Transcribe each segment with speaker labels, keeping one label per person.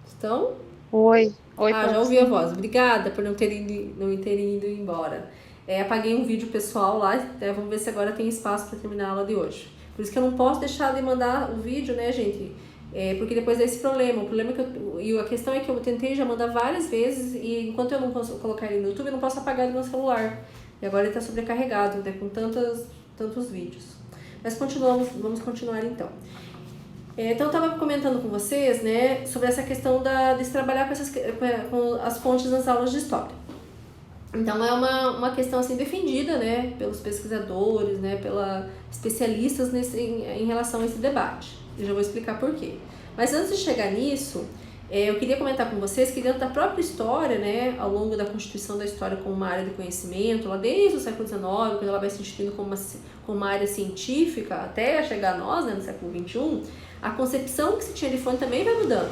Speaker 1: Estão?
Speaker 2: Oi,
Speaker 1: Ah,
Speaker 2: tô
Speaker 1: já ouvi a
Speaker 2: sim.
Speaker 1: voz. Obrigada por não terem ido embora. Apaguei um vídeo pessoal lá, vamos ver se agora tem espaço para terminar a aula de hoje. Por isso que eu não posso deixar de mandar o vídeo, né, gente? Porque depois é esse problema. O problema é que e a questão é que eu tentei já mandar várias vezes e enquanto eu não posso colocar ele no YouTube, eu não posso apagar do meu celular. E agora ele está sobrecarregado, né, com tantos vídeos. Mas vamos continuar então. Então, eu estava comentando com vocês, né, sobre essa questão de se trabalhar com as fontes nas aulas de história. Então, é uma questão assim defendida, né, pelos pesquisadores, né, pela especialistas em relação a esse debate. Eu já vou explicar por quê. Mas antes de chegar nisso, eu queria comentar com vocês que dentro da própria história, né, ao longo da constituição da história como uma área de conhecimento, lá desde o século XIX, quando ela vai se instituindo como uma área científica, até chegar a nós, né, no século XXI, a concepção que se tinha de fonte também vai mudando.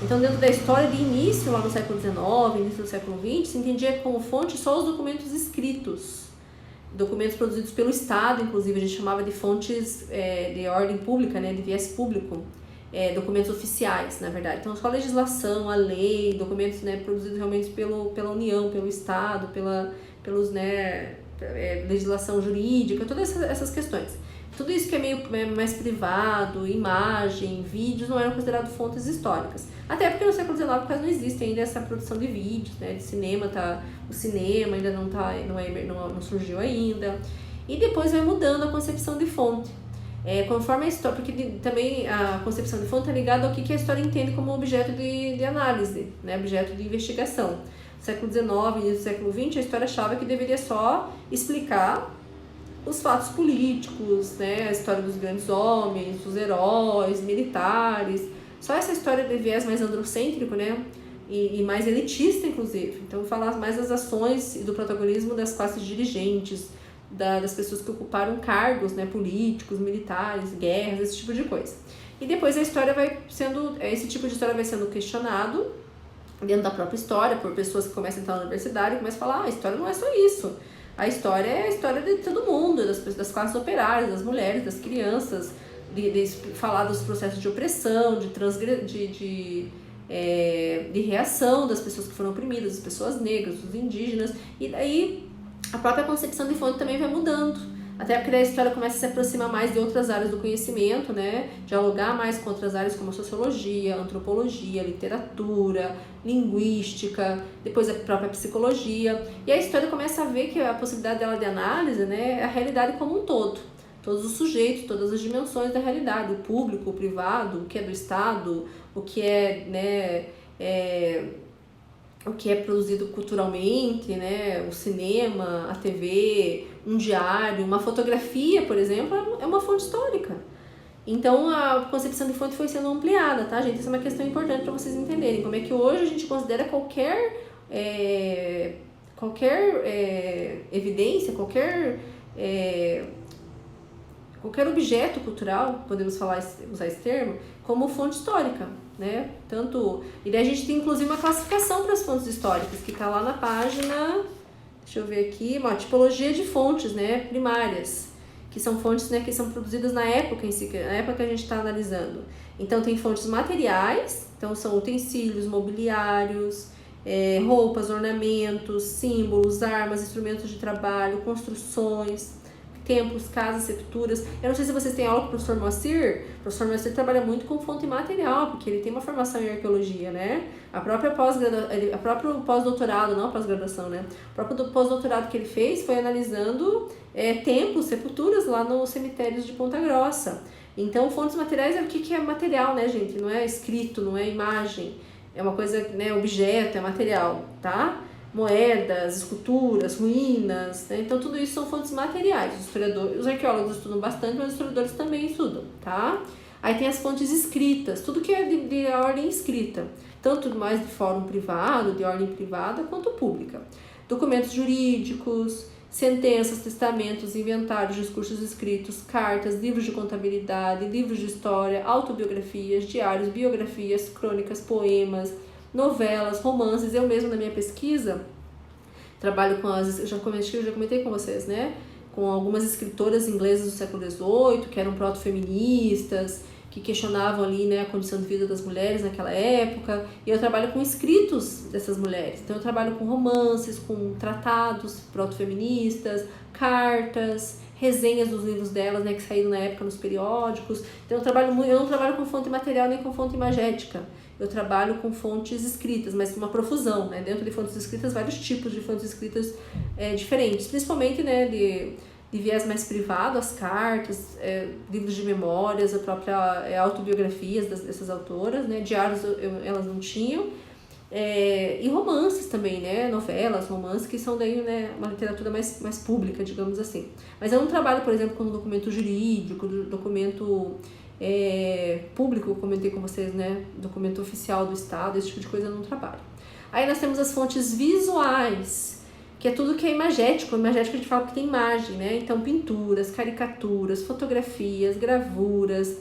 Speaker 1: Então, dentro da história de início, lá no século XIX, início do século XX, se entendia como fonte só os documentos escritos, documentos produzidos pelo Estado, inclusive a gente chamava de fontes de ordem pública, né, de viés público, documentos oficiais, na verdade. Então, só a legislação, a lei, documentos, né, produzidos realmente pela União, pelo Estado, pelos, né, legislação jurídica, todas essas questões. Tudo isso que é meio mais privado, imagem, vídeos, não eram considerados fontes históricas. Até porque no século XIX quase não existe ainda essa produção de vídeos, né? De cinema, o cinema ainda não surgiu ainda. E depois vai mudando a concepção de fonte. Conforme a história, porque também a concepção de fonte está ligada ao que a história entende como objeto de análise, né? Objeto de investigação. No século XIX e no século XX, a história achava que deveria só explicar os fatos políticos, né, a história dos grandes homens, dos heróis, militares, só essa história de viés mais androcêntrico, né, e mais elitista, inclusive. Então, falar mais das ações e do protagonismo das classes dirigentes, das pessoas que ocuparam cargos, né, políticos, militares, guerras, esse tipo de coisa. E depois esse tipo de história vai sendo questionado dentro da própria história, por pessoas que começam a entrar na universidade e começam a falar, a história não é só isso. A história é a história de todo mundo, das classes operárias, das mulheres, das crianças, de falar dos processos de opressão, de reação das pessoas que foram oprimidas, das pessoas negras, dos indígenas, e daí a própria concepção de fonte também vai mudando. Até porque a história começa a se aproximar mais de outras áreas do conhecimento, né? Dialogar mais com outras áreas como sociologia, antropologia, literatura, linguística, depois a própria psicologia. E a história começa a ver que a possibilidade dela de análise, né, é a realidade como um todo. Todos os sujeitos, todas as dimensões da realidade, o público, o privado, o que é do Estado, o que é, né, o que é produzido culturalmente, né? O cinema, a TV, um diário, uma fotografia, por exemplo, é uma fonte histórica. Então a concepção de fonte foi sendo ampliada, tá, gente? Isso é uma questão importante para vocês entenderem como é que hoje a gente considera qualquer evidência, qualquer objeto cultural, podemos usar esse termo, como fonte histórica, né? E daí a gente tem inclusive uma classificação para as fontes históricas, que está lá na página, deixa eu ver aqui, uma tipologia de fontes, né, primárias, que são fontes, né, que são produzidas na época em si, na época que a gente está analisando. Então tem fontes materiais, então são utensílios, mobiliários, roupas, ornamentos, símbolos, armas, instrumentos de trabalho, construções, templos, casas, sepulturas. Eu não sei se vocês têm aula com o professor Moacir. O professor Moacir trabalha muito com fonte material, porque ele tem uma formação em arqueologia, né? A própria pós-doutorado, não a pós-graduação, né? O próprio pós-doutorado que ele fez foi analisando templos, sepulturas lá nos cemitérios de Ponta Grossa. Então, fontes materiais é o que é material, né, gente? Não é escrito, não é imagem. É uma coisa, né, objeto, é material, tá? Moedas, esculturas, ruínas, né? Então tudo isso são fontes materiais. Os arqueólogos estudam bastante, mas os historiadores também estudam, tá? Aí tem as fontes escritas, tudo que é de ordem escrita, tanto mais de fórum privado, de ordem privada, quanto pública. Documentos jurídicos, sentenças, testamentos, inventários, discursos escritos, cartas, livros de contabilidade, livros de história, autobiografias, diários, biografias, crônicas, poemas, novelas, romances. Eu mesmo na minha pesquisa trabalho com eu já comentei com vocês, né? Com algumas escritoras inglesas do século XVIII, que eram proto-feministas, que questionavam ali, né, a condição de vida das mulheres naquela época. E eu trabalho com escritos dessas mulheres. Então eu trabalho com romances, com tratados proto-feministas, cartas, resenhas dos livros delas, né, que saíram na época nos periódicos. Então eu não trabalho com fonte material nem com fonte imagética. Eu trabalho com fontes escritas, mas com uma profusão, né? Dentro de fontes escritas, vários tipos de fontes escritas diferentes, principalmente, né, de viés mais privado, as cartas, livros de memórias, a própria autobiografias dessas autoras, né? Diários elas não tinham, e romances também, né? Novelas, romances, que são daí, né, uma literatura mais pública, digamos assim. Mas eu não trabalho, por exemplo, com documento jurídico, documento público, eu comentei com vocês, né? Documento oficial do Estado, esse tipo de coisa eu não trabalho. Aí nós temos as fontes visuais, que é tudo que é imagético. Imagético a gente fala que tem imagem, né? Então, pinturas, caricaturas, fotografias, gravuras,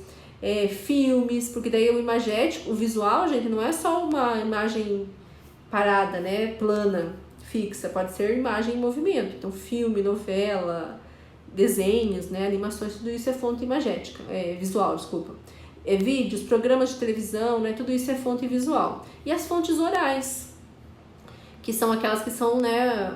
Speaker 1: filmes, porque daí o imagético, o visual, gente, não é só uma imagem parada, né? Plana, fixa, pode ser imagem em movimento. Então, filme, novela, desenhos, né? Animações, tudo isso é fonte imagética, visual, desculpa. Vídeos, programas de televisão, né? Tudo isso é fonte visual. E as fontes orais, que são aquelas que são, né,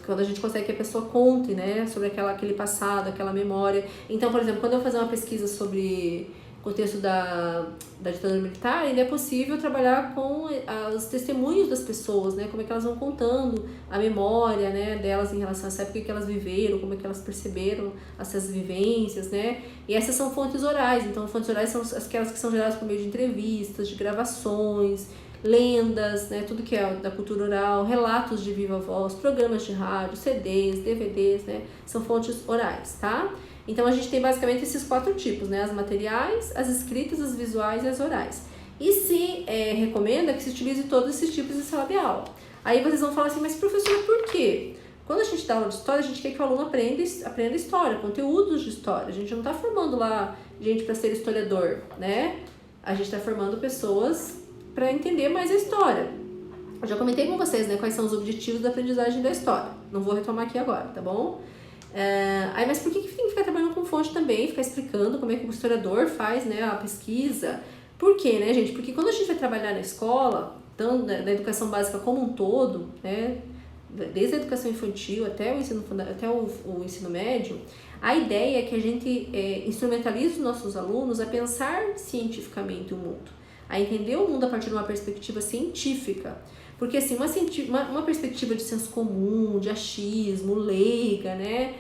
Speaker 1: quando a gente consegue que a pessoa conte, né, sobre aquele passado, aquela memória. Então, por exemplo, quando eu vou fazer uma pesquisa sobre o contexto da ditadura militar, ainda é possível trabalhar com os testemunhos das pessoas, né, como é que elas vão contando a memória, né, delas em relação a essa época que elas viveram, como é que elas perceberam essas vivências, né, e essas são fontes orais. Então, fontes orais são aquelas que são geradas por meio de entrevistas, de gravações, lendas, né, tudo que é da cultura oral, relatos de viva voz, programas de rádio, CDs, DVDs, né, são fontes orais, tá? Então a gente tem basicamente esses 4 tipos, né, as materiais, as escritas, as visuais e as orais. E se recomenda que se utilize todos esses tipos em sala de aula. Aí vocês vão falar assim, mas professor, por quê? Quando a gente dá aula de história, a gente quer que o aluno aprenda história, conteúdos de história. A gente não está formando lá gente para ser historiador, né? A gente está formando pessoas para entender mais a história. Eu já comentei com vocês, né, quais são os objetivos da aprendizagem da história. Não vou retomar aqui agora, tá bom? Mas por que tem que ficar trabalhando com fonte também, ficar explicando como é que o historiador faz, né, a pesquisa? Por quê, né, gente? Porque quando a gente vai trabalhar na escola, tanto na educação básica como um todo, né, desde a educação infantil até o ensino médio, a ideia é que a gente instrumentalize os nossos alunos a pensar cientificamente o mundo, a entender o mundo a partir de uma perspectiva científica. Porque assim, uma perspectiva de senso comum, de achismo, leiga, né,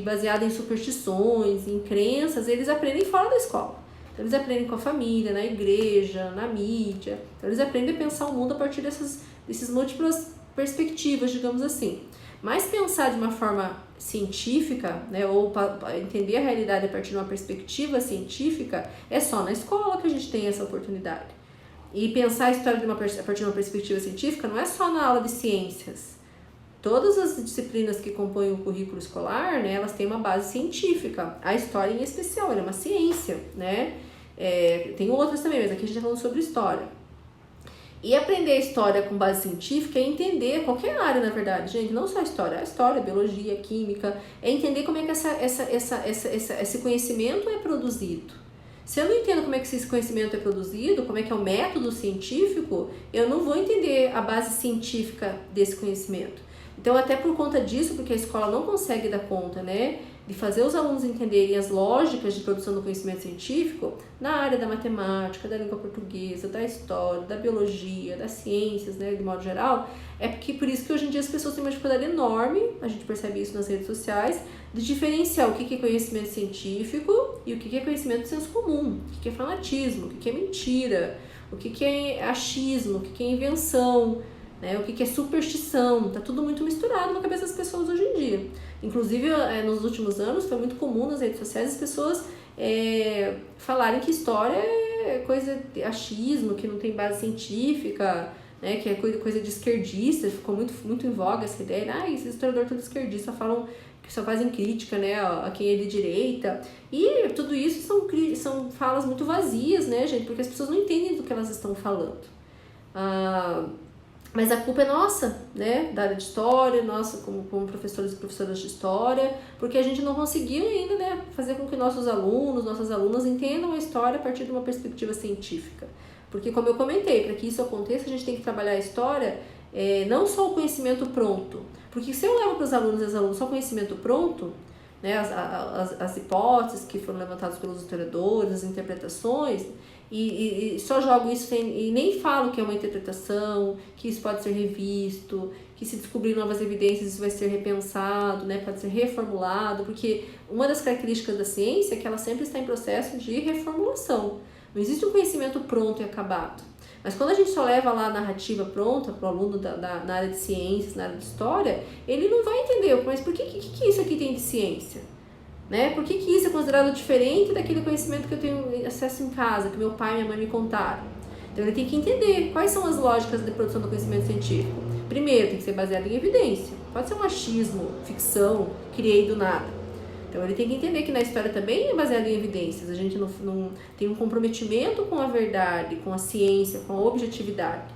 Speaker 1: baseada em superstições, em crenças, eles aprendem fora da escola. Então, eles aprendem com a família, na igreja, na mídia. Então, eles aprendem a pensar o mundo a partir dessas múltiplas perspectivas, digamos assim. Mas pensar de uma forma científica, né, ou entender a realidade a partir de uma perspectiva científica, é só na escola que a gente tem essa oportunidade. E pensar a história a partir de uma perspectiva científica não é só na aula de ciências. Todas as disciplinas que compõem o currículo escolar, né, elas têm uma base científica. A história em especial, ela é uma ciência, né? Tem outras também, mas aqui a gente está falando sobre história. E aprender a história com base científica é entender qualquer área, na verdade, gente, não só a história, biologia, química, é entender como é que esse conhecimento é produzido. Se eu não entendo como é que esse conhecimento é produzido, como é que é o método científico, eu não vou entender a base científica desse conhecimento. Então, até por conta disso, porque a escola não consegue dar conta, né, de fazer os alunos entenderem as lógicas de produção do conhecimento científico na área da matemática, da língua portuguesa, da história, da biologia, das ciências, né, de modo geral, é porque por isso que hoje em dia as pessoas têm uma dificuldade enorme, a gente percebe isso nas redes sociais, de diferenciar o que é conhecimento científico e o que é conhecimento de senso comum, o que é fanatismo, o que é mentira, o que é achismo, o que é invenção, né, o que é superstição. Tá tudo muito misturado na cabeça das pessoas hoje em dia. Inclusive, nos últimos anos, foi muito comum nas redes sociais as pessoas falarem que história é coisa de achismo, que não tem base científica, né, que é coisa de esquerdista. Ficou muito em voga essa ideia. Esses historiadores todos esquerdistas falam que só fazem crítica, né, a quem é de direita. E tudo isso são falas muito vazias, né, gente, porque as pessoas não entendem do que elas estão falando. Mas a culpa é nossa, né, da área de história, nossa como professores e professoras de história, porque a gente não conseguiu ainda, né, fazer com que nossos alunos, nossas alunas entendam a história a partir de uma perspectiva científica. Porque, como eu comentei, para que isso aconteça, a gente tem que trabalhar a história, não só o conhecimento pronto. Porque se eu levo para os alunos e as alunas só o conhecimento pronto, né, as hipóteses que foram levantadas pelos historiadores, as interpretações, e só jogo isso e nem falo que é uma interpretação, que isso pode ser revisto, que se descobrir novas evidências isso vai ser repensado, né, pode ser reformulado, porque uma das características da ciência é que ela sempre está em processo de reformulação. Não existe um conhecimento pronto e acabado. Mas quando a gente só leva lá a narrativa pronta para o aluno na área de ciências, na área de história, ele não vai entender, mas por que isso aqui tem de ciência? Né? Por que isso é considerado diferente daquele conhecimento que eu tenho acesso em casa, que meu pai e minha mãe me contaram? Então ele tem que entender quais são as lógicas de produção do conhecimento científico. Primeiro, tem que ser baseado em evidência. Pode ser um achismo, ficção, criei do nada. Então ele tem que entender que na história também é baseado em evidências. A gente não tem um comprometimento com a verdade, com a ciência, com a objetividade.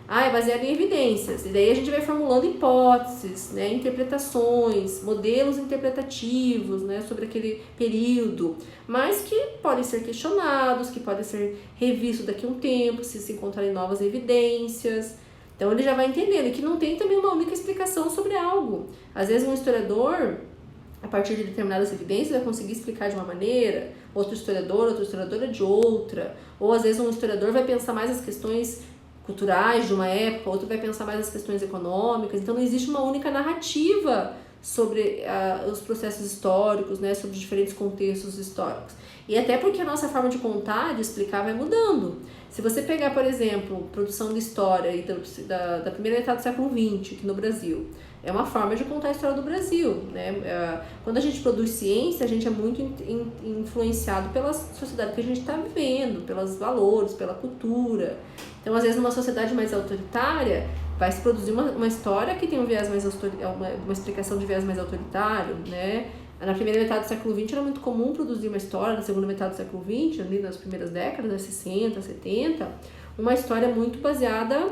Speaker 1: É baseado em evidências. E daí a gente vai formulando hipóteses, né, interpretações, modelos interpretativos, né, sobre aquele período, mas que podem ser questionados, que podem ser revistos daqui a um tempo, se encontrarem novas evidências. Então ele já vai entendendo que não tem também uma única explicação sobre algo. Às vezes um historiador, a partir de determinadas evidências, vai conseguir explicar de uma maneira, outra historiadora de outra, ou às vezes um historiador vai pensar mais as questões culturais de uma época, outro vai pensar mais as questões econômicas. Então não existe uma única narrativa sobre os processos históricos, né, sobre diferentes contextos históricos. E até porque a nossa forma de contar, de explicar, vai mudando. Se você pegar, por exemplo, produção de história da primeira metade do século XX aqui no Brasil, é uma forma de contar a história do Brasil, né? Quando a gente produz ciência, a gente é muito influenciado pela sociedade que a gente está vivendo, pelos valores, pela cultura. Então, às vezes, numa sociedade mais autoritária, vai se produzir uma história que tem um viés mais uma explicação de viés mais autoritário, né? Na primeira metade do século XX era muito comum produzir uma história, na segunda metade do século XX, ali nas primeiras décadas, 60, 70, uma história muito baseada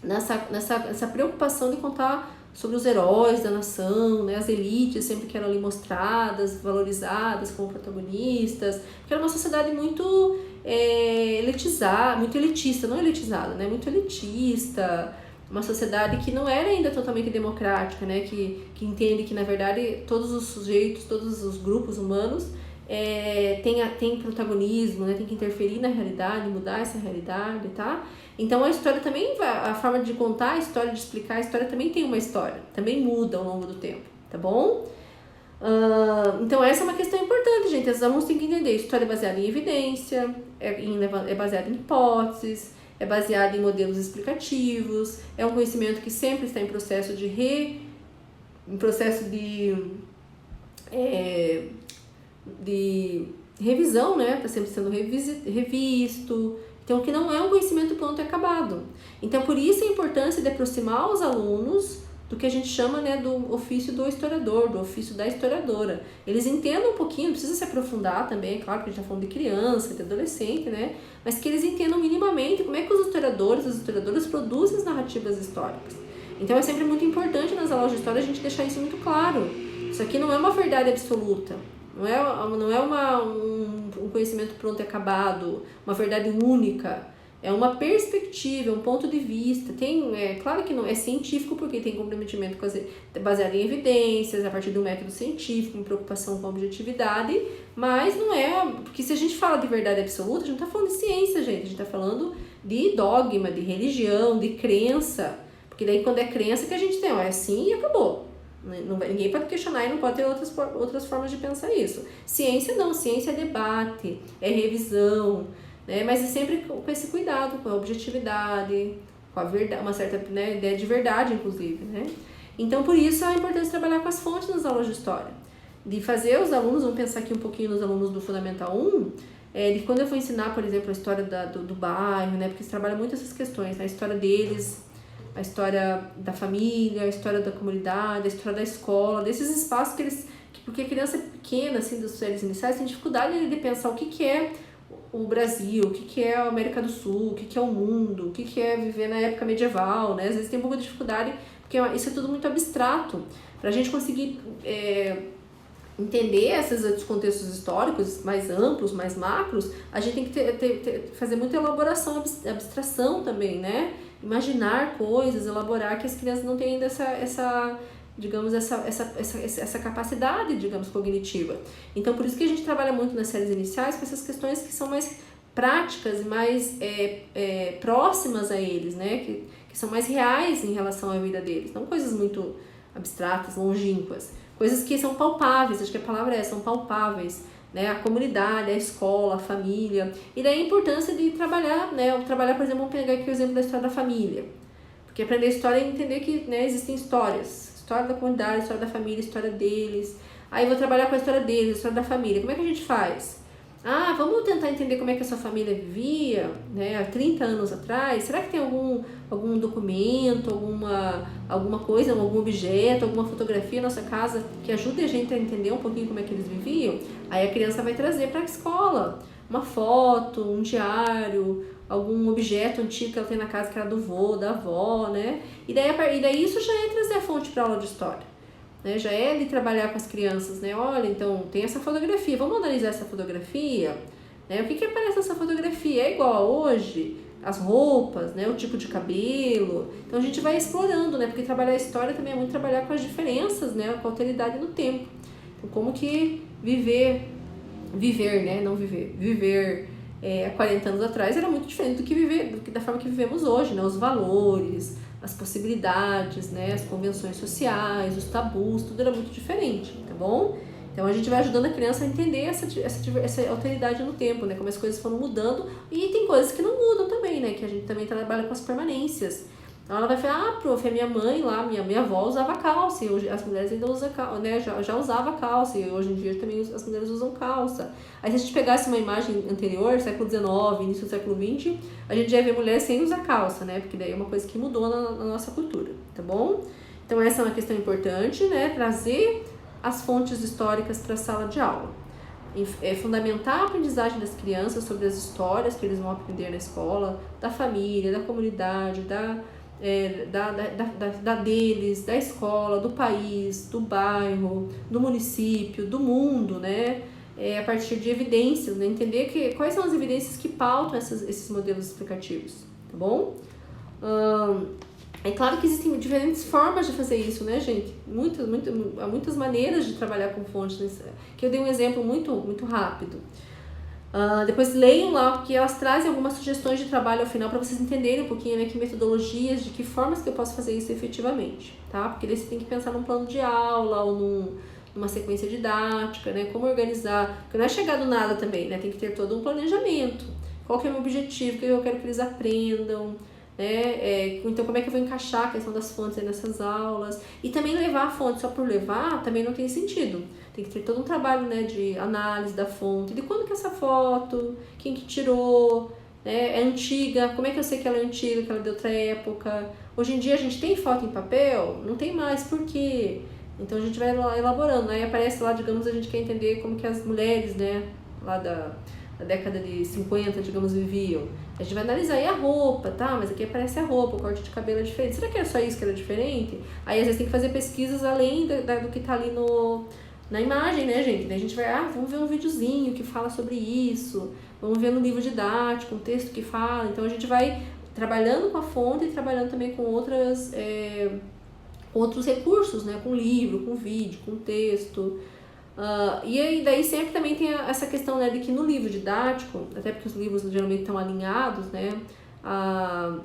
Speaker 1: nessa preocupação de contar sobre os heróis da nação, né, as elites sempre que eram ali mostradas, valorizadas como protagonistas, porque era uma sociedade muito elitizada, muito elitista, não elitizada, né, muito elitista, uma sociedade que não era ainda totalmente democrática, né, que entende que, na verdade, todos os sujeitos, todos os grupos humanos tem protagonismo, né, tem que interferir na realidade, mudar essa realidade, tá? Então a história também, a forma de contar a história, de explicar a história também tem uma história, também muda ao longo do tempo, tá bom? Então essa é uma questão importante, gente. Os alunos têm que entender, história é baseada em evidência, é baseada em hipóteses, é baseada em modelos explicativos, é um conhecimento que sempre está em processo de revisão, né? Está sempre sendo revisto. Então, que não é um conhecimento pronto e acabado. Então, por isso a importância de aproximar os alunos do que a gente chama, né, do ofício do historiador, do ofício da historiadora. Eles entendam um pouquinho, não precisa se aprofundar também, é claro que a gente está falando de criança, de adolescente, né? Mas que eles entendam minimamente como é que os historiadores, as historiadoras produzem as narrativas históricas. Então, é sempre muito importante nas aulas de história a gente deixar isso muito claro. Isso aqui não é uma verdade absoluta. Não é um conhecimento pronto e acabado, uma verdade única. É uma perspectiva, um ponto de vista. Claro que não é científico, porque tem comprometimento baseado em evidências, a partir do método científico, em preocupação com a objetividade, mas não é... Porque se a gente fala de verdade absoluta, a gente não está falando de ciência, gente. A gente está falando de dogma, de religião, de crença. Porque daí, quando é crença, que a gente tem, é assim e acabou. Ninguém pode questionar e não pode ter outras formas de pensar isso. Ciência não, ciência é debate, é revisão, né? Mas é sempre com esse cuidado, com a objetividade, com a verdade, uma certa, né, ideia de verdade, inclusive, né? Então, por isso, a importância de trabalhar com as fontes nas aulas de história. De fazer os alunos, vamos pensar aqui um pouquinho nos alunos do Fundamental 1, de quando eu for ensinar, por exemplo, a história do bairro, né? Porque se trabalha muito essas questões, né? A história deles, a história da família, a história da comunidade, a história da escola, desses espaços porque a criança pequena, assim, dos séries iniciais, tem dificuldade de pensar o que é o Brasil, o que é a América do Sul, o que é o mundo, o que é viver na época medieval, né? Às vezes tem um pouco de dificuldade, porque isso é tudo muito abstrato. Para a gente conseguir entender esses contextos históricos mais amplos, mais macros, a gente tem que fazer muita elaboração, abstração também, né? Imaginar coisas, elaborar, que as crianças não têm ainda essa capacidade, digamos, cognitiva. Então, por isso que a gente trabalha muito nas séries iniciais com essas questões que são mais práticas e mais próximas a eles, né? Que são mais reais em relação à vida deles, não coisas muito abstratas, longínquas. Coisas que são palpáveis, acho que a palavra é, são palpáveis, né? A comunidade, a escola, a família. E daí a importância de trabalhar, né? Por exemplo, vamos pegar aqui o exemplo da história da família. Porque aprender história é entender que, né, existem histórias. História da comunidade, história da família, história deles. Aí vou trabalhar com a história deles, a história da família. Como é que a gente faz? Vamos tentar entender como é que a sua família vivia, né, há 30 anos atrás. Será que tem algum documento, alguma coisa, algum objeto, alguma fotografia na nossa casa que ajude a gente a entender um pouquinho como é que eles viviam? Aí a criança vai trazer para a escola uma foto, um diário, algum objeto antigo que ela tem na casa que era do vô, da avó, né? E daí isso já é trazer a fonte para aula de história. Né, já é de trabalhar com as crianças, né? Olha, então tem essa fotografia, vamos analisar essa fotografia, né? O que aparece nessa fotografia? É igual a hoje? As roupas, né? O tipo de cabelo. Então a gente vai explorando, né? Porque trabalhar a história também é muito trabalhar com as diferenças, né? Com a alteridade no tempo. Então, como que viver, né? Não viver há 40 anos atrás era muito diferente da forma que vivemos hoje, né? Os valores, as possibilidades, né, as convenções sociais, os tabus, tudo era muito diferente, tá bom? Então a gente vai ajudando a criança a entender essa alteridade no tempo, né, como as coisas foram mudando, e tem coisas que não mudam também, né, que a gente também trabalha com as permanências. Então ela vai falar, prof, a minha mãe lá, minha avó usava calça, e hoje as mulheres ainda usam calça, né, já usava calça, e hoje em dia também as mulheres usam calça. Aí se a gente pegasse uma imagem anterior, século XIX, início do século XX, a gente já vê mulher sem usar calça, né, porque daí é uma coisa que mudou na nossa cultura, tá bom? Então essa é uma questão importante, né, trazer as fontes históricas para a sala de aula. Fundamentar a aprendizagem das crianças sobre as histórias que eles vão aprender na escola, da família, da comunidade, deles, da escola, do país, do bairro, do município, do mundo, né? A partir de evidências, né? Entender quais são as evidências que pautam esses modelos explicativos, tá bom? É claro que existem diferentes formas de fazer isso, né, gente? Há muitas maneiras de trabalhar com fontes, né? Que eu dei um exemplo muito rápido. Depois leiam lá, porque elas trazem algumas sugestões de trabalho ao final para vocês entenderem um pouquinho, né, que metodologias, de que formas que eu posso fazer isso efetivamente, tá? Porque daí você tem que pensar num plano de aula ou numa sequência didática, né? Como organizar, porque não é chegar do nada também, né? Tem que ter todo um planejamento. Qual que é o meu objetivo, o que eu quero que eles aprendam, né? Então como é que eu vou encaixar a questão das fontes aí nessas aulas? E também levar a fonte só por levar também não tem sentido. Tem que ter todo um trabalho, né, de análise da fonte, de quando que é essa foto, quem que tirou, né, é antiga, como é que eu sei que ela é antiga, que ela é de outra época. Hoje em dia a gente tem foto em papel? Não tem mais, por quê? Então a gente vai elaborando, aí aparece lá, digamos, a gente quer entender como que as mulheres, né, lá da década de 50, digamos, viviam. A gente vai analisar aí a roupa, tá? Mas aqui aparece a roupa, o corte de cabelo é diferente. Será que era só isso que era diferente? Aí às vezes tem que fazer pesquisas além do que tá ali na imagem, né, gente? Daí a gente vai, vamos ver um videozinho que fala sobre isso, vamos ver no livro didático, um texto que fala. Então a gente vai trabalhando com a fonte e trabalhando também com outros recursos, né? Com livro, com vídeo, com texto. E aí daí sempre também tem essa questão, né, de que no livro didático, até porque os livros geralmente estão alinhados, né, a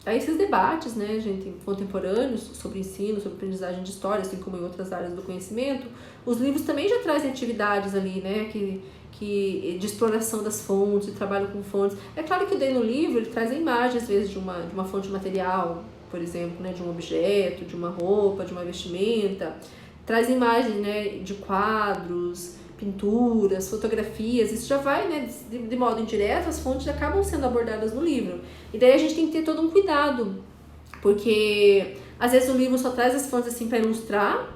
Speaker 1: esses debates, né, gente, contemporâneos sobre ensino, sobre aprendizagem de história, assim como em outras áreas do conhecimento, os livros também já trazem atividades ali, né, de exploração das fontes, de trabalho com fontes. É claro que daí no livro ele traz a imagem, às vezes, de uma fonte material, por exemplo, né, de um objeto, de uma roupa, de uma vestimenta, traz imagens, né, de quadros, pinturas, fotografias, isso já vai, né, de modo indireto, as fontes acabam sendo abordadas no livro. E daí a gente tem que ter todo um cuidado, porque às vezes o livro só traz as fontes assim para ilustrar,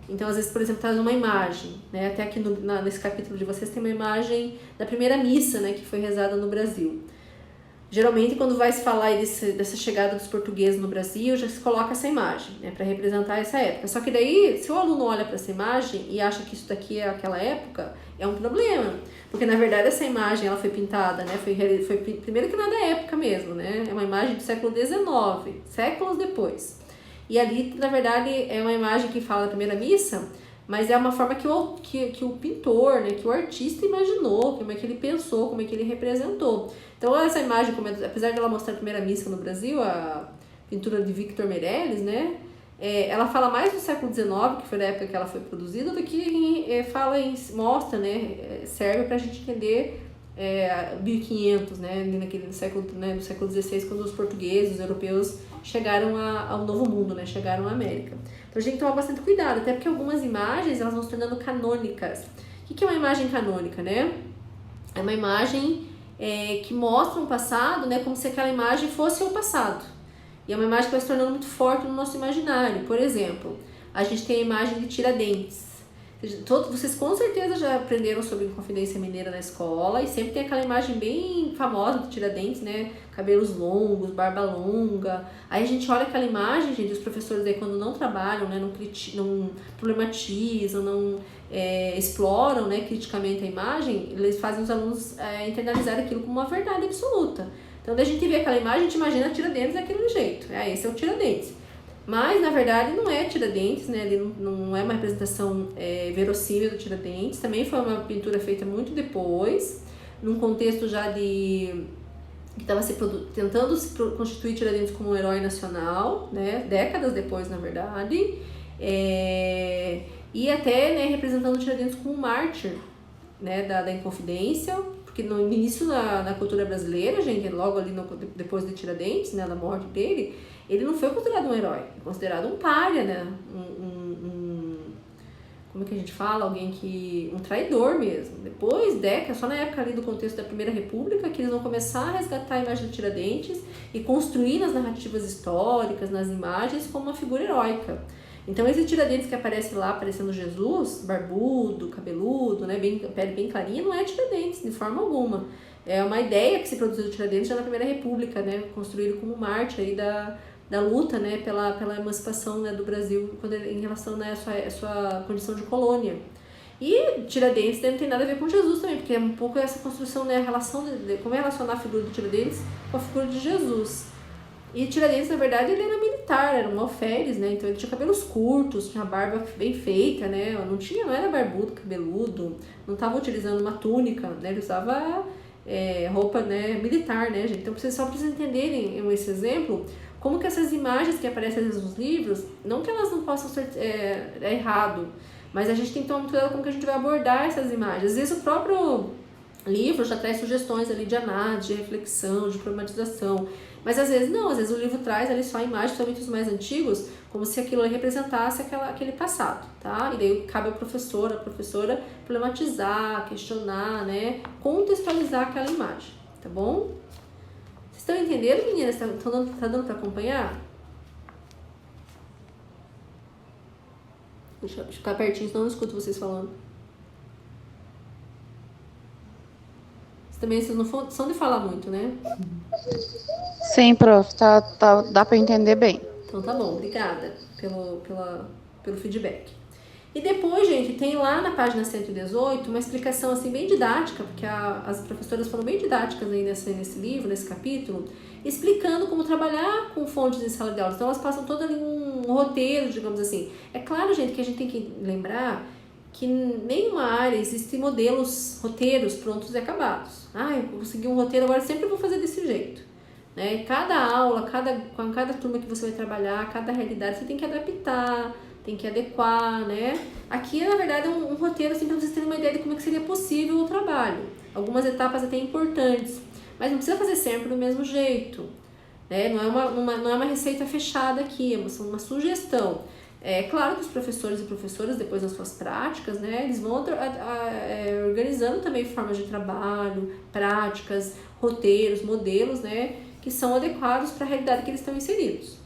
Speaker 1: Então, às vezes, por exemplo, traz uma imagem, né? Até aqui nesse capítulo de vocês tem uma imagem da primeira missa, né? Que foi rezada no Brasil. Geralmente, quando vai se falar dessa chegada dos portugueses no Brasil, já se coloca essa imagem, né, para representar essa época. Só que daí, se o aluno olha para essa imagem e acha que isso daqui é aquela época, é um problema. Porque, na verdade, essa imagem ela foi pintada, né, foi primeiro que nada é época mesmo, né, é uma imagem do século XIX, séculos depois. E ali, na verdade, é uma imagem que fala da primeira missa, mas é uma forma que o pintor, né, que o artista imaginou, como é que ele pensou, como é que ele representou. Então, essa imagem, apesar de ela mostrar a primeira missa no Brasil, a pintura de Victor Meirelles, né, ela fala mais do século XIX, que foi da época que ela foi produzida, do que mostra, né, serve para a gente entender 1500, né, no século XVI, quando os portugueses, os europeus, chegaram ao Novo Mundo, né, chegaram à América. Então, a gente tem que tomar bastante cuidado, até porque algumas imagens elas vão se tornando canônicas. O que é uma imagem canônica, né? É uma imagem que mostra um passado, né, como se aquela imagem fosse o passado. E é uma imagem que vai se tornando muito forte no nosso imaginário. Por exemplo, a gente tem a imagem de Tiradentes. Vocês com certeza já aprenderam sobre Inconfidência Mineira na escola e sempre tem aquela imagem bem famosa do Tiradentes, né? Cabelos longos, barba longa. Aí a gente olha aquela imagem, gente, os professores aí quando não trabalham, né? Não problematizam, não exploram, né, criticamente a imagem, eles fazem os alunos internalizar aquilo como uma verdade absoluta. Então, daí a gente vê aquela imagem, a gente imagina Tiradentes daquele jeito. Esse é o Tiradentes. Mas, na verdade, não é Tiradentes, né? Ele não é uma representação verossímil do Tiradentes. Também foi uma pintura feita muito depois, num contexto já que estava tentando se constituir Tiradentes como um herói nacional, né? Décadas depois, na verdade. E até, né, representando Tiradentes como um mártir, né, da Inconfidência, porque no início na cultura brasileira, gente, logo ali depois de Tiradentes, né, da morte dele, ele não foi considerado um herói, é considerado um pária, né, como é que a gente fala? Um traidor mesmo. Depois, só na época ali do contexto da Primeira República, que eles vão começar a resgatar a imagem de Tiradentes e construir nas narrativas históricas, nas imagens, como uma figura heróica. Então, esse Tiradentes que aparece lá, parecendo Jesus, barbudo, cabeludo, né, pele bem clarinha, não é Tiradentes, de forma alguma. É uma ideia que se produziu do Tiradentes já na Primeira República, né, construído como mártir aí da luta, né, pela emancipação, né, do Brasil em relação, né, à sua condição de colônia. E Tiradentes não tem nada a ver com Jesus também, porque é um pouco essa construção, né, a relação como é relacionar a figura do Tiradentes com a figura de Jesus. E Tiradentes, na verdade, ele era militar, era um alferes, né? Então ele tinha cabelos curtos, tinha barba bem feita, né? Não era barbudo, cabeludo, não estava utilizando uma túnica, né? Ele usava roupa, né, militar, né, gente? Então só para vocês entenderem esse exemplo, como que essas imagens que aparecem às vezes nos livros, não que elas não possam ser errado, mas a gente tem que tomar muito cuidado como que a gente vai abordar essas imagens. Às vezes o próprio livro já traz sugestões ali de análise, de reflexão, de problematização. Mas às vezes não, às vezes o livro traz ali só imagens, principalmente os mais antigos, como se aquilo representasse aquele passado, tá? E daí cabe ao professor, a professora problematizar, questionar, né? Contextualizar aquela imagem, tá bom? Vocês estão entendendo, meninas? Tá dando para acompanhar? Deixa eu ficar pertinho, senão eu não escuto vocês falando. Também vocês não são de falar muito, né?
Speaker 2: Sim, prof, dá para entender bem.
Speaker 1: Então tá bom, obrigada pelo feedback. E depois, gente, tem lá na página 118 uma explicação assim bem didática, porque as professoras foram bem didáticas aí nesse livro, nesse capítulo, explicando como trabalhar com fontes em sala de aula. Então elas passam todo ali um roteiro, digamos assim. É claro, gente, que a gente tem que lembrar que em nenhuma área existem roteiros prontos e acabados. Eu vou seguir um roteiro, agora sempre vou fazer desse jeito. Né? Cada aula, com cada turma que você vai trabalhar, cada realidade, você tem que adaptar, tem que adequar, né? Aqui, na verdade, é um roteiro assim, para vocês terem uma ideia de como é que seria possível o trabalho. Algumas etapas até importantes, mas não precisa fazer sempre do mesmo jeito. Né? Não é uma receita fechada aqui, é uma sugestão. É claro que os professores e professoras, depois das suas práticas, né, eles vão organizando também formas de trabalho, práticas, roteiros, modelos, né, que são adequados para a realidade que eles estão inseridos.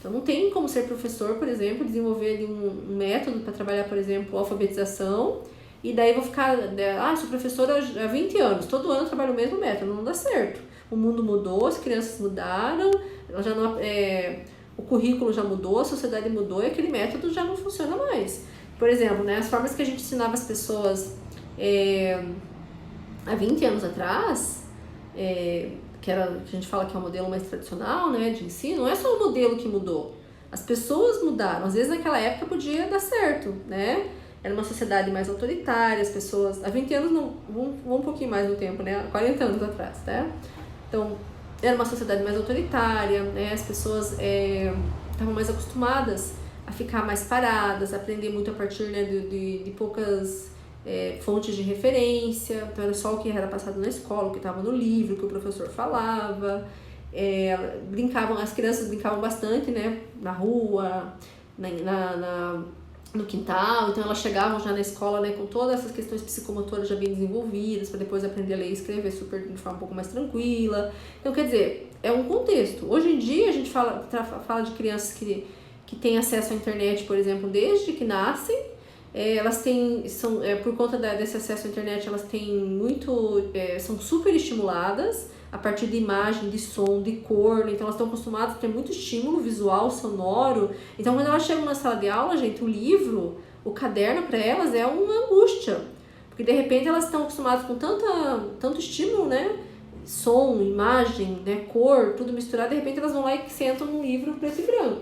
Speaker 1: Então não tem como ser professor, por exemplo, desenvolver ali um método para trabalhar, por exemplo, alfabetização, e daí vou ficar, sou professora há 20 anos, todo ano eu trabalho o mesmo método, não dá certo. O mundo mudou, as crianças mudaram, ela já não, o currículo já mudou, a sociedade mudou e aquele método já não funciona mais. Por exemplo, né, as formas que a gente ensinava as pessoas há 20 anos atrás, que a gente fala que é um modelo mais tradicional, né, de ensino, não é só o modelo que mudou. As pessoas mudaram. Às vezes naquela época podia dar certo, né? Era uma sociedade mais autoritária, as pessoas... Há 20 anos, não, vamos um pouquinho mais no tempo, né? 40 anos atrás, tá? Então, era uma sociedade mais autoritária, né? As pessoas estavam mais acostumadas a ficar mais paradas, a aprender muito a partir, né, de poucas fontes de referência. Então, era só o que era passado na escola, o que estava no livro, o que o professor falava. As crianças brincavam bastante, né? Na rua, no quintal, então elas chegavam já na escola, né, com todas essas questões psicomotoras já bem desenvolvidas, para depois aprender a ler e escrever de forma um pouco mais tranquila. Então, quer dizer, é um contexto. Hoje em dia a gente fala de crianças que têm acesso à internet, por exemplo, desde que nascem. Elas têm, por conta desse acesso à internet, elas têm são super estimuladas a partir de imagem, de som, de cor, então elas estão acostumadas a ter muito estímulo visual, sonoro. Então quando elas chegam na sala de aula, gente, o livro, o caderno para elas é uma angústia, porque de repente elas estão acostumadas com tanto estímulo, né? Som, imagem, né? Cor, tudo misturado, de repente elas vão lá e sentam num livro preto e branco.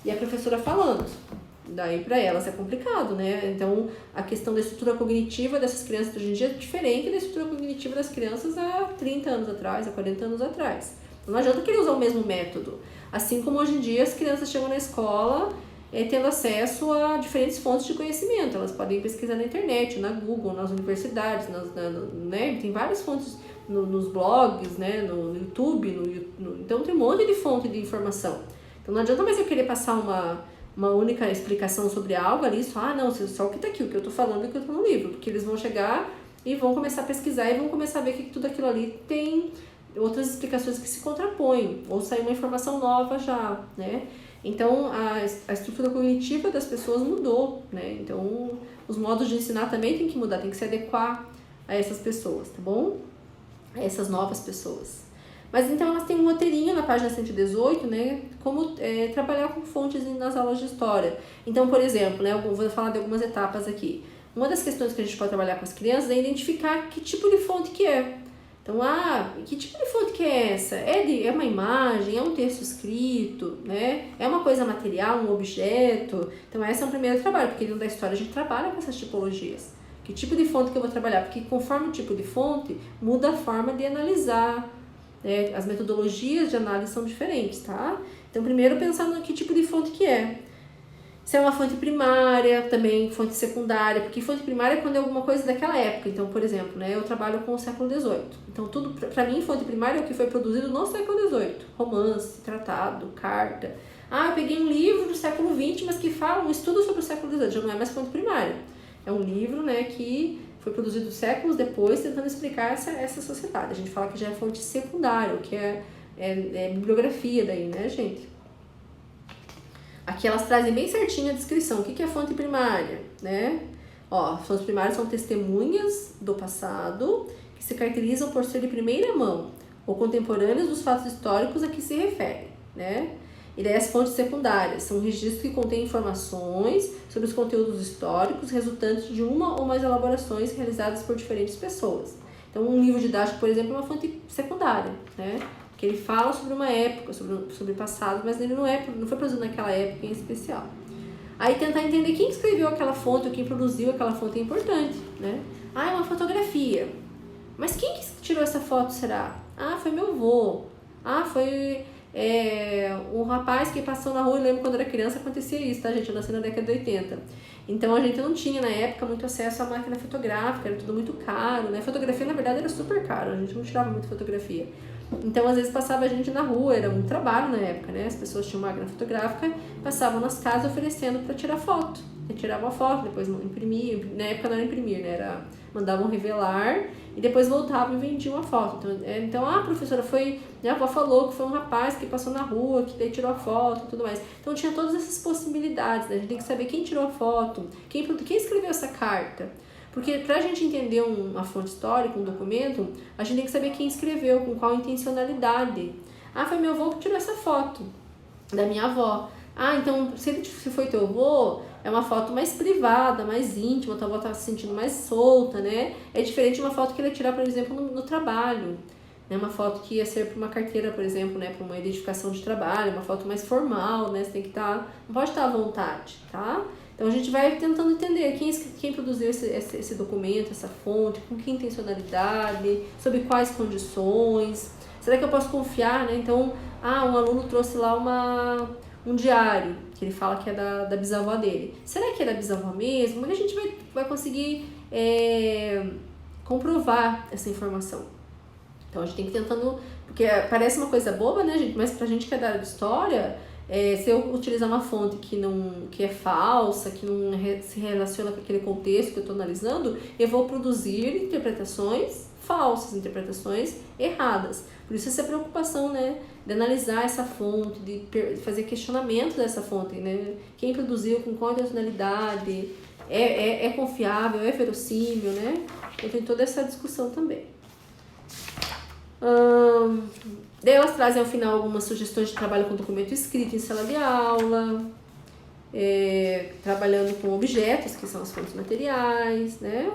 Speaker 1: E a professora falando. Daí para elas é complicado, né? Então a questão da estrutura cognitiva dessas crianças de hoje em dia é diferente da estrutura cognitiva das crianças há 30 anos atrás, há 40 anos atrás. Não adianta querer usar o mesmo método. Assim como hoje em dia as crianças chegam na escola tendo acesso a diferentes fontes de conhecimento. Elas podem pesquisar na internet, na Google, nas universidades, né? Tem várias fontes nos blogs, né? No YouTube, então tem um monte de fonte de informação. Então não adianta mais eu querer passar uma única explicação sobre algo ali, só o que tá aqui, o que eu tô falando e o que eu tô no livro, porque eles vão chegar e vão começar a pesquisar e vão começar a ver que tudo aquilo ali tem outras explicações que se contrapõem, ou sai uma informação nova já, né? Então, a estrutura cognitiva das pessoas mudou, né? Então, os modos de ensinar também tem que mudar, tem que se adequar a essas pessoas, tá bom? A essas novas pessoas. Mas então elas têm um roteirinho na página 118, né? Como trabalhar com fontes nas aulas de história. Então, por exemplo, né? Eu vou falar de algumas etapas aqui. Uma das questões que a gente pode trabalhar com as crianças é identificar que tipo de fonte que é. Então, que tipo de fonte que é essa? É uma imagem, é um texto escrito, né? É uma coisa material, um objeto? Então, esse é um primeiro trabalho, porque dentro da história a gente trabalha com essas tipologias. Que tipo de fonte que eu vou trabalhar? Porque conforme o tipo de fonte, muda a forma de analisar. As metodologias de análise são diferentes, tá? Então, primeiro pensar no que tipo de fonte que é. Se é uma fonte primária, também fonte secundária, porque fonte primária é quando é alguma coisa daquela época. Então, por exemplo, né, eu trabalho com o século XVIII. Então, tudo, para mim, fonte primária é o que foi produzido no século XVIII. Romance, tratado, carta. Eu peguei um livro do século XX, mas que fala um estudo sobre o século XVIII. Já não é mais fonte primária. É um livro, né, que foi produzido séculos depois, tentando explicar essa sociedade. A gente fala que já é fonte secundária, o que é bibliografia daí, né, gente? Aqui elas trazem bem certinho a descrição. O que é fonte primária, né? Fontes primárias são testemunhas do passado que se caracterizam por ser de primeira mão ou contemporâneas dos fatos históricos a que se referem, né? E daí as fontes secundárias são registros que contêm informações sobre os conteúdos históricos resultantes de uma ou mais elaborações realizadas por diferentes pessoas. Então, um livro didático, por exemplo, é uma fonte secundária, né? Que ele fala sobre uma época, sobre o passado, mas ele não foi produzido naquela época em especial. Aí tentar entender quem escreveu aquela fonte ou quem produziu aquela fonte é importante, né? É uma fotografia. Mas quem que tirou essa foto, será? Foi meu avô. Foi um rapaz que passou na rua, eu lembro quando era criança acontecia isso, tá, gente? Eu nasci na década de 80. Então a gente não tinha na época muito acesso à máquina fotográfica, era tudo muito caro, né? Fotografia na verdade era super caro, a gente não tirava muito fotografia. Então às vezes passava a gente na rua, era um trabalho na época, né? As pessoas tinham máquina fotográfica, passavam nas casas oferecendo para tirar foto, tirava a foto, depois imprimia, na época não era imprimir, né? Mandavam revelar e depois voltavam e vendiam a foto. Então a professora a avó falou que foi um rapaz que passou na rua, que daí tirou a foto e tudo mais. Então tinha todas essas possibilidades, né? A gente tem que saber quem tirou a foto, quem escreveu essa carta. Porque pra gente entender uma fonte histórica, um documento, a gente tem que saber quem escreveu, com qual intencionalidade. Foi meu avô que tirou essa foto, da minha avó. Então, se foi teu avô, é uma foto mais privada, mais íntima, tua avó tá se sentindo mais solta, né? É diferente de uma foto que ele ia tirar, por exemplo, no trabalho. Né? Uma foto que ia ser para uma carteira, por exemplo, né? Para uma identificação de trabalho, uma foto mais formal, né? Você tem que não pode estar à vontade, tá? Então, a gente vai tentando entender quem produziu esse documento, essa fonte, com que intencionalidade, sob quais condições. Será que eu posso confiar, né? Então, um aluno trouxe lá um diário, que ele fala que é da bisavó dele. Será que é da bisavó mesmo? Como é que a gente vai conseguir comprovar essa informação? Então, a gente tem que ir tentando... Porque parece uma coisa boba, né, gente? Mas pra gente que é da área de história... se eu utilizar uma fonte que é falsa, que não se relaciona com aquele contexto que eu estou analisando, eu vou produzir interpretações falsas, interpretações erradas. Por isso essa preocupação, né, de analisar essa fonte, de fazer questionamento dessa fonte, né? Quem produziu, com qual intencionalidade, é confiável, é verossímil, né? Então tem toda essa discussão também. Daí elas trazem ao final algumas sugestões de trabalho com documento escrito em sala de aula, trabalhando com objetos, que são as fontes materiais, né?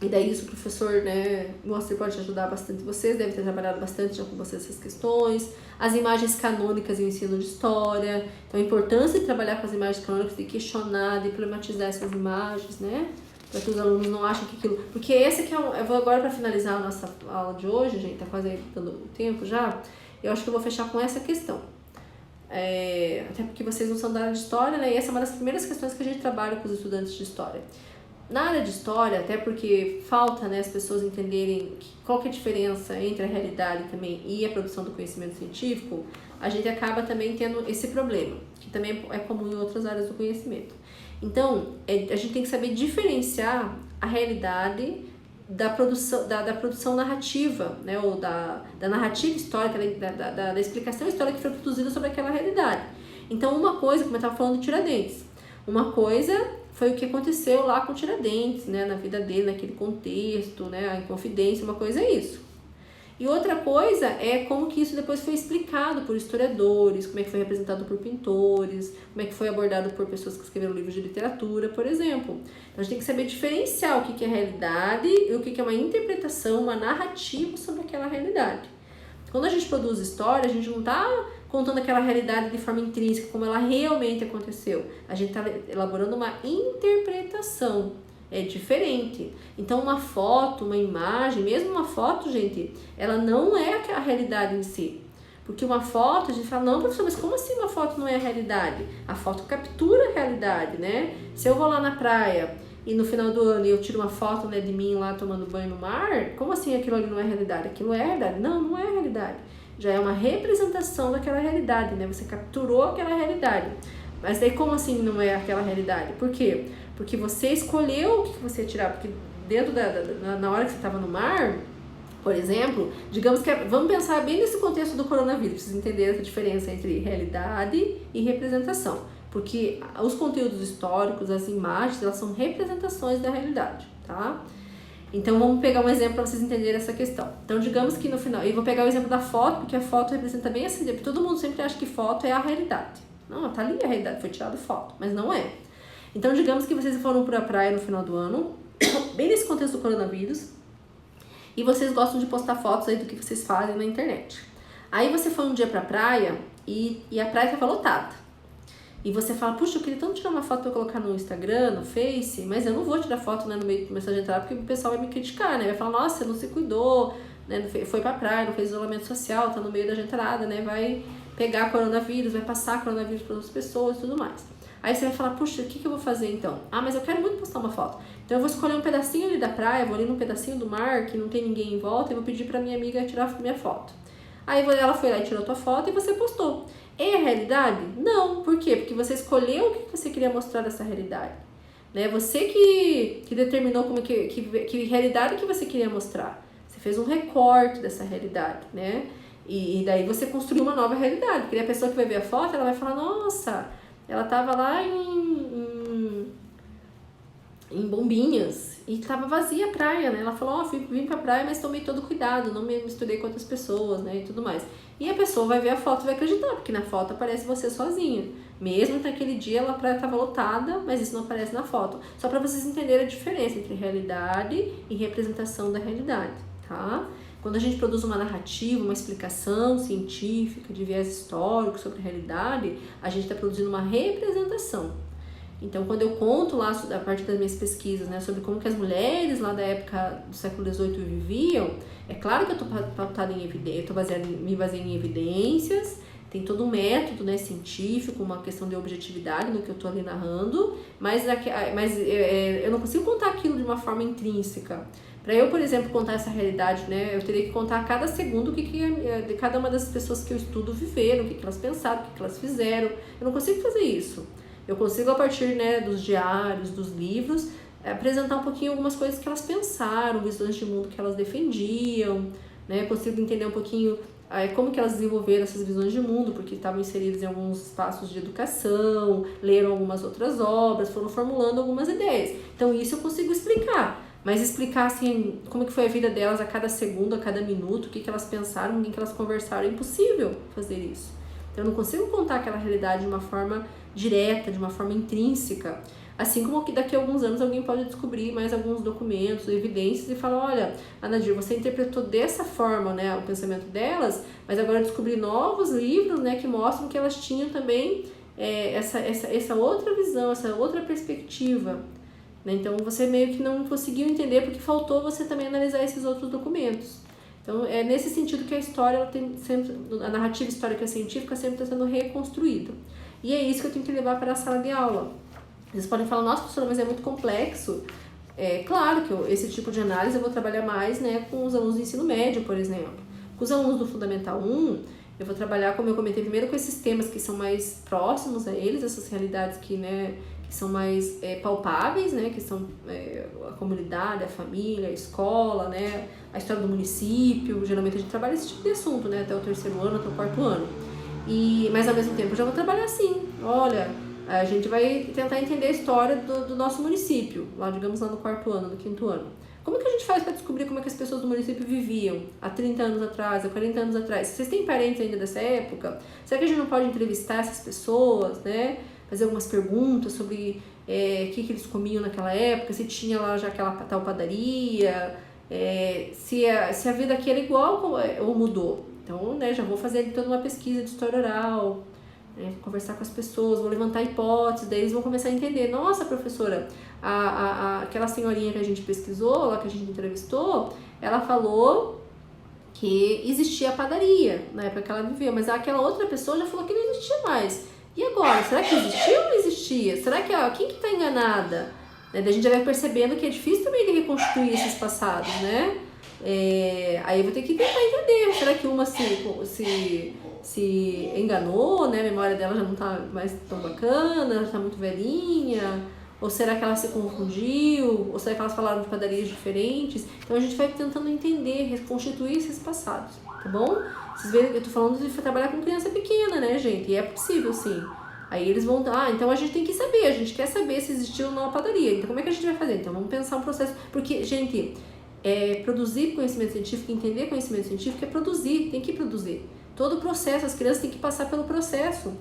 Speaker 1: E daí isso o professor, né, mostra que pode ajudar bastante vocês, deve ter trabalhado bastante já com vocês essas questões. As imagens canônicas e o ensino de história, então a importância de trabalhar com as imagens canônicas, de questionar, de problematizar essas imagens, né? Para que os alunos não achem que aquilo... Porque esse aqui eu vou agora, para finalizar a nossa aula de hoje, gente, tá quase dando tempo já, eu acho que eu vou fechar com essa questão. Até porque vocês não são da área de história, né? E essa é uma das primeiras questões que a gente trabalha com os estudantes de história. Na área de história, até porque falta, né, as pessoas entenderem qual que é a diferença entre a realidade também e a produção do conhecimento científico, a gente acaba também tendo esse problema, que também é comum em outras áreas do conhecimento. Então, a gente tem que saber diferenciar a realidade da produção narrativa, né, ou da narrativa histórica, da explicação histórica que foi produzida sobre aquela realidade. Então, uma coisa, como eu estava falando de Tiradentes, uma coisa foi o que aconteceu lá com Tiradentes, né, na vida dele, naquele contexto, né, a Inconfidência, uma coisa é isso. E outra coisa é como que isso depois foi explicado por historiadores, como é que foi representado por pintores, como é que foi abordado por pessoas que escreveram livros de literatura, por exemplo. Então a gente tem que saber diferenciar o que é realidade e o que é uma interpretação, uma narrativa sobre aquela realidade. Quando a gente produz história, a gente não está contando aquela realidade de forma intrínseca, como ela realmente aconteceu. A gente está elaborando uma interpretação. É diferente. Então, uma foto, uma imagem, mesmo uma foto, gente, ela não é a realidade em si. Porque uma foto, a gente fala, não, professor, mas como assim uma foto não é a realidade? A foto captura a realidade, né? Se eu vou lá na praia e no final do ano eu tiro uma foto, né, de mim lá tomando banho no mar, como assim aquilo ali não é realidade? Aquilo é realidade? Não, não é realidade. Já é uma representação daquela realidade, né? Você capturou aquela realidade. Mas daí como assim não é aquela realidade? Por quê? Porque você escolheu o que você ia tirar. Porque dentro na hora que você estava no mar, por exemplo, digamos que... Vamos pensar bem nesse contexto do coronavírus, pra vocês entenderem essa diferença entre realidade e representação. Porque os conteúdos históricos, as imagens, elas são representações da realidade, tá? Então, vamos pegar um exemplo para vocês entenderem essa questão. Então, digamos que no final... Eu vou pegar o exemplo da foto, porque a foto representa bem essa ideia. Porque todo mundo sempre acha que foto é a realidade. Não, tá ali a realidade, foi tirada foto, mas não é. Então, digamos que vocês foram para a praia no final do ano, bem nesse contexto do coronavírus, e vocês gostam de postar fotos aí do que vocês fazem na internet. Aí você foi um dia para a praia e a praia estava lotada. E você fala, puxa, eu queria tanto tirar uma foto para colocar no Instagram, no Face, mas eu não vou tirar foto, né, no meio do mensagem de entrada, porque o pessoal vai me criticar, né? Vai falar, nossa, você não se cuidou, né? Foi para a praia, não fez isolamento social, tá no meio da gentarada, né? Vai pegar coronavírus, vai passar coronavírus para outras pessoas e tudo mais. Aí você vai falar, puxa, o que eu vou fazer então? Mas eu quero muito postar uma foto. Então eu vou escolher um pedacinho ali da praia, vou ali num pedacinho do mar, que não tem ninguém em volta, e vou pedir pra minha amiga tirar minha foto. Aí ela foi lá e tirou tua foto e você postou. É a realidade? Não. Por quê? Porque você escolheu o que você queria mostrar dessa realidade. Né? Você que determinou como que realidade que você queria mostrar. Você fez um recorte dessa realidade, né? E daí você construiu uma nova realidade. Porque a pessoa que vai ver a foto, ela vai falar, nossa, ela tava lá em Bombinhas e tava vazia a praia, né? Ela falou, vim pra praia, mas tomei todo cuidado, não me misturei com outras pessoas, né? E tudo mais. E a pessoa vai ver a foto e vai acreditar, porque na foto aparece você sozinha. Mesmo que naquele dia a praia tava lotada, mas isso não aparece na foto. Só para vocês entenderem a diferença entre realidade e representação da realidade, tá? Quando a gente produz uma narrativa, uma explicação científica de viés histórico sobre a realidade, a gente está produzindo uma representação. Então, quando eu conto lá, a partir das minhas pesquisas, né, sobre como que as mulheres lá da época do século XVIII viviam, é claro que eu estou pautada em evidência, eu estou me baseando em evidências, tem todo um método, né, científico, uma questão de objetividade no que eu estou ali narrando, mas eu não consigo contar aquilo de uma forma intrínseca. Para eu, por exemplo, contar essa realidade, né, eu teria que contar a cada segundo o que de cada uma das pessoas que eu estudo viveram, o que elas pensaram, o que elas fizeram. Eu não consigo fazer isso. Eu consigo, a partir, né, dos diários, dos livros, apresentar um pouquinho algumas coisas que elas pensaram, visões de mundo que elas defendiam, né? Eu consigo entender um pouquinho como que elas desenvolveram essas visões de mundo, porque estavam inseridas em alguns espaços de educação, leram algumas outras obras, foram formulando algumas ideias. Então isso eu consigo explicar, mas explicar assim, como que foi a vida delas a cada segundo, a cada minuto, o que elas pensaram, com quem que elas conversaram, é impossível fazer isso. Então eu não consigo contar aquela realidade de uma forma direta, de uma forma intrínseca. Assim como que daqui a alguns anos alguém pode descobrir mais alguns documentos, evidências e falar, olha, Anadir, você interpretou dessa forma, né, o pensamento delas, mas agora eu descobri novos livros, né, que mostram que elas tinham também essa outra visão, essa outra perspectiva. Né? Então você meio que não conseguiu entender porque faltou você também analisar esses outros documentos. Então é nesse sentido que a história, ela tem sempre, a narrativa histórica científica sempre está sendo reconstruída. E é isso que eu tenho que levar para a sala de aula. Vocês podem falar, nossa, professora, mas é muito complexo. É claro que esse tipo de análise eu vou trabalhar mais, né, com os alunos do ensino médio, por exemplo. Com os alunos do Fundamental 1, eu vou trabalhar, como eu comentei primeiro, com esses temas que são mais próximos a eles, essas realidades que, né, que são mais palpáveis, né, que são a comunidade, a família, a escola, né, a história do município. Geralmente a gente trabalha esse tipo de assunto, né, até o 3º ano, até o 4º ano. Mas ao mesmo tempo eu já vou trabalhar assim, olha, a gente vai tentar entender a história do nosso município, lá, digamos, lá no 4º ano, no 5º ano. Como que a gente faz para descobrir como é que as pessoas do município viviam há 30 anos atrás, há 40 anos atrás? Vocês têm parentes ainda dessa época? Será que a gente não pode entrevistar essas pessoas, né? Fazer algumas perguntas sobre o que eles comiam naquela época, se tinha lá já aquela tal padaria, se a vida aqui era igual ou mudou. Então, né, já vou fazer toda uma pesquisa de história oral, né, conversar com as pessoas, vou levantar hipóteses, daí eles vão começar a entender, nossa, professora, aquela senhorinha que a gente pesquisou, lá que a gente entrevistou, ela falou que existia a padaria na época que ela vivia, mas aquela outra pessoa já falou que não existia mais. E agora, será que existia ou não existia? Será que quem que está enganada? Daí a gente já vai percebendo que é difícil também de reconstruir esses passados, né? Aí eu vou ter que tentar entender, será que uma se enganou, né? A memória dela já não tá mais tão bacana, já tá muito velhinha, ou será que ela se confundiu, ou será que elas falaram de padarias diferentes? Então a gente vai tentando entender, reconstituir esses passados, tá bom? Vocês veem, eu tô falando de trabalhar com criança pequena, né, gente? E é possível, sim. Aí eles vão, então a gente tem que saber, a gente quer saber se existiu ou não a padaria. Então como é que a gente vai fazer? Então vamos pensar um processo, porque, gente, produzir conhecimento científico, entender conhecimento científico é produzir, tem que produzir. Todo o processo, as crianças têm que passar pelo processo.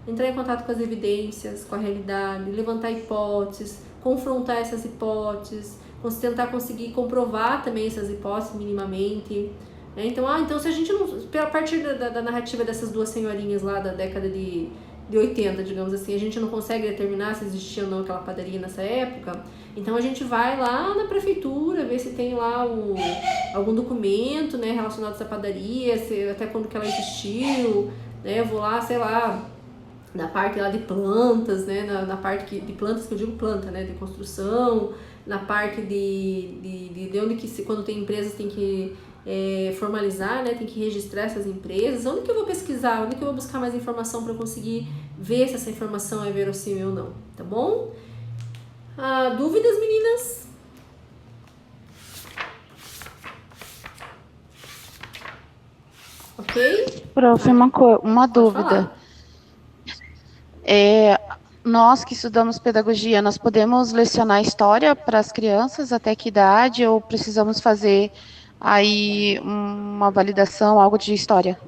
Speaker 1: Entrar em contato com as evidências, com a realidade, levantar hipóteses, confrontar essas hipóteses, tentar conseguir comprovar também essas hipóteses minimamente. Né? Então se a gente não, a partir da narrativa dessas duas senhorinhas lá da década de 80, digamos assim, a gente não consegue determinar se existia ou não aquela padaria nessa época, então a gente vai lá na prefeitura, ver se tem lá algum documento, né, relacionado a essa padaria, até quando que ela existiu, né, eu vou lá, sei lá, na parte lá de plantas, né, na parte de plantas, que eu digo planta, né, de construção, na parte de onde que quando tem empresas tem que formalizar, né? Tem que registrar essas empresas. Onde que eu vou pesquisar? Onde que eu vou buscar mais informação para conseguir ver se essa informação é verossímil ou não, tá bom? Dúvidas, meninas? Ok?
Speaker 2: Prof, uma dúvida. Nós que estudamos pedagogia, nós podemos lecionar história para as crianças até que idade ou precisamos fazer aí uma validação, algo de história?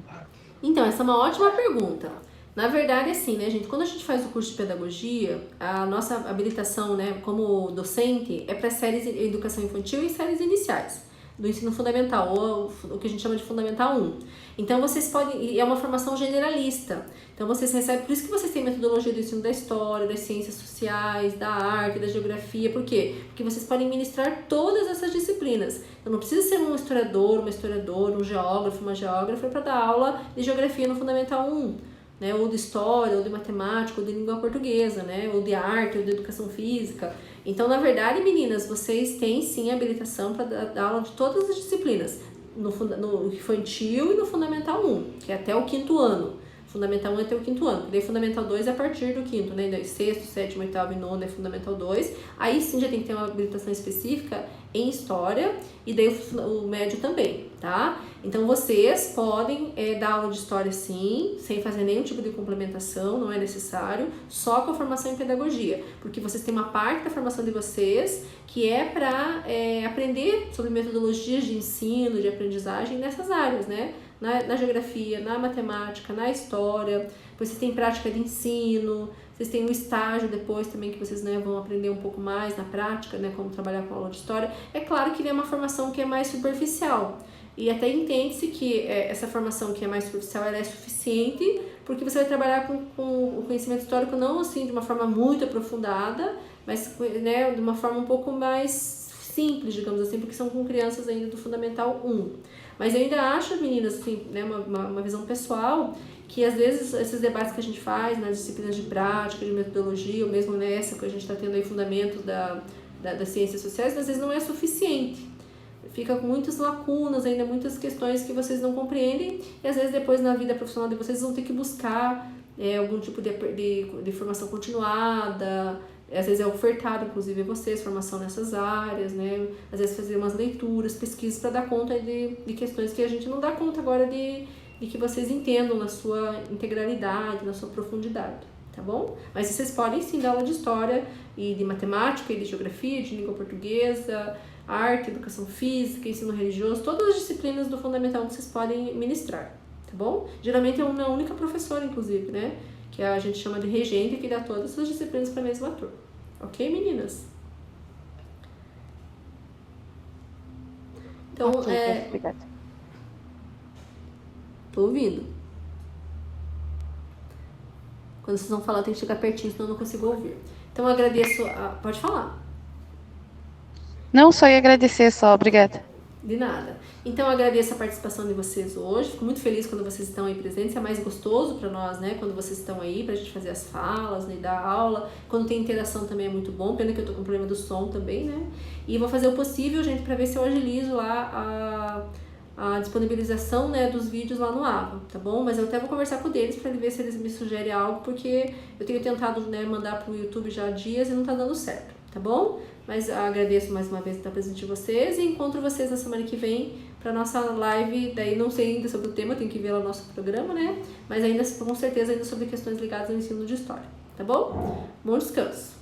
Speaker 1: Então, essa é uma ótima pergunta. Na verdade, assim, né, gente, quando a gente faz o curso de pedagogia, a nossa habilitação, né, como docente, é para séries de educação infantil e séries iniciais do ensino fundamental, ou o que a gente chama de fundamental 1. Então, vocês podem, e é uma formação generalista. Então, vocês recebem, por isso que vocês têm metodologia do ensino da história, das ciências sociais, da arte, da geografia. Por quê? Porque vocês podem ministrar todas essas disciplinas. Então, não precisa ser um historiador, uma historiadora, um geógrafo, uma geógrafa para dar aula de geografia no fundamental 1. Né, ou de história, ou de matemática, ou de língua portuguesa, né, ou de arte, ou de educação física. Então, na verdade, meninas, vocês têm sim habilitação para dar aula de todas as disciplinas, no infantil e no fundamental 1, que é até o 5º ano. Fundamental 1 é até o 5º ano, daí Fundamental 2 é a partir do 5º, né? Daí 6º, 7º, 8º e 9º é Fundamental 2. Aí sim já tem que ter uma habilitação específica em História e daí o médio também, tá? Então vocês podem dar aula de História sim, sem fazer nenhum tipo de complementação, não é necessário, só com a formação em Pedagogia, porque vocês têm uma parte da formação de vocês que é para aprender sobre metodologias de ensino, de aprendizagem nessas áreas, né? Na geografia, na matemática, na história, vocês têm prática de ensino, vocês têm um estágio depois também que vocês, né, vão aprender um pouco mais na prática, né, como trabalhar com aula de história. É claro que é uma formação que é mais superficial e até entende-se que essa formação que é mais superficial ela é suficiente porque você vai trabalhar com o conhecimento histórico não assim de uma forma muito aprofundada, mas, né, de uma forma um pouco mais simples, digamos assim, porque são com crianças ainda do Fundamental 1. Mas eu ainda acho, meninas, assim, né, uma visão pessoal, que às vezes esses debates que a gente faz nas disciplinas de prática, de metodologia, ou mesmo nessa que a gente está tendo aí fundamentos das ciências sociais, às vezes não é suficiente. Fica com muitas lacunas ainda, muitas questões que vocês não compreendem, e às vezes depois na vida profissional de vocês vão ter que buscar algum tipo de formação continuada. Às vezes é ofertado, inclusive, a vocês, formação nessas áreas, né? Às vezes fazer umas leituras, pesquisas para dar conta de questões que a gente não dá conta agora de que vocês entendam na sua integralidade, na sua profundidade, tá bom? Mas vocês podem sim dar aula de história e de matemática e de geografia, de língua portuguesa, arte, educação física, ensino religioso, todas as disciplinas do Fundamental vocês podem ministrar, tá bom? Geralmente é uma única professora, inclusive, né? Que a gente chama de regente, que dá todas essas disciplinas para a mesma turma. Ok, meninas? Então,
Speaker 2: Obrigada.
Speaker 1: Tô ouvindo. Quando vocês vão falar, tem que chegar pertinho, senão eu não consigo ouvir. Então, eu agradeço Pode falar.
Speaker 2: Não, só ia agradecer só, obrigada.
Speaker 1: De nada. Então, eu agradeço a participação de vocês hoje. Fico muito feliz quando vocês estão aí presentes. É mais gostoso para nós, né? Quando vocês estão aí, pra gente fazer as falas, né? Dar aula. Quando tem interação também é muito bom. Pena que eu tô com problema do som também, né? E vou fazer o possível, gente, para ver se eu agilizo lá a disponibilização, né, dos vídeos lá no Ava, tá bom? Mas eu até vou conversar com eles para ver se eles me sugerem algo, porque eu tenho tentado, né, mandar pro YouTube já há dias e não tá dando certo, tá bom? Mas agradeço mais uma vez estar presente de vocês e encontro vocês na semana que vem para nossa live, daí não sei ainda sobre o tema, tem que ver lá o nosso programa, né? Mas ainda, com certeza, ainda sobre questões ligadas ao ensino de história, tá bom? Bom descanso!